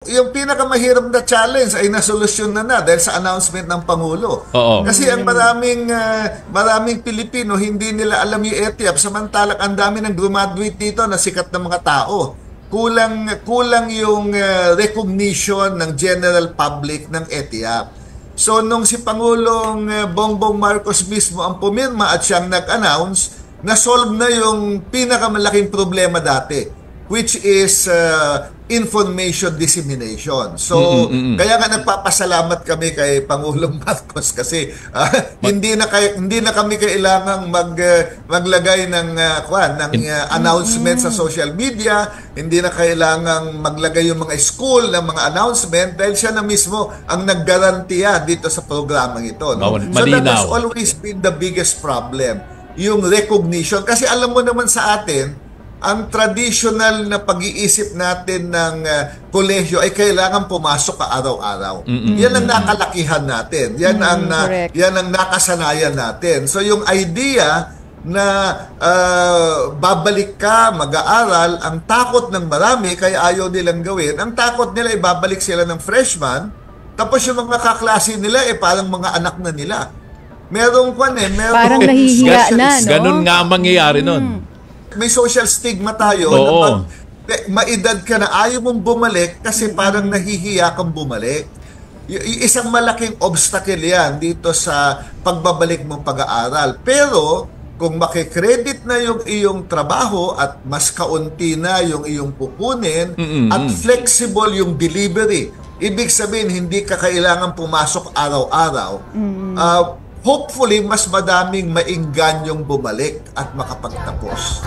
Yung pinakamahirap na challenge ay nasolusyon na dahil sa announcement ng Pangulo. Oo. Kasi ang maraming Pilipino hindi nila alam yung ETIAP, samantalang ang dami ng graduate dito na sikat na mga tao. Kulang yung recognition ng general public ng ETIAP. So nung si Pangulong Bongbong Marcos mismo ang pumirma at siyang nag-announce, na-solve na yung pinakamalaking problema dati, which is information dissemination. So, kaya nga nagpapasalamat kami kay Pangulong Marcos kasi hindi na kami kailangang maglagay ng announcement sa social media, hindi na kailangang maglagay yung mga school ng mga announcement dahil siya na mismo ang naggarantiya dito sa programang ito. No? So that has always been the biggest problem, yung recognition. Kasi alam mo naman sa atin, ang traditional na pag-iisip natin ng kolehiyo ay kailangan pumasok ka araw-araw. Yan ang nakalakihan natin. Yan ang nakasanayan natin. So yung idea na babalik ka, mag-aaral, ang takot ng marami kaya ayaw nilang gawin. Ang takot nila ibabalik sila ng freshman, tapos yung mga kaklase nila parang mga anak na nila. Merong parang nahihiya na, no? Ganun nga mangyayari nun. May social stigma tayo na pag maedad ka na ayaw mong bumalik kasi parang nahihiya kang bumalik. Isang malaking obstacle yan dito sa pagbabalik mong pag-aaral. Pero kung makikredit na yung iyong trabaho at mas kaunti na yung iyong pupunin at flexible yung delivery, ibig sabihin hindi ka kailangan pumasok araw-araw, hopefully mas madaming mainggan yung bumalik at makapagtapos.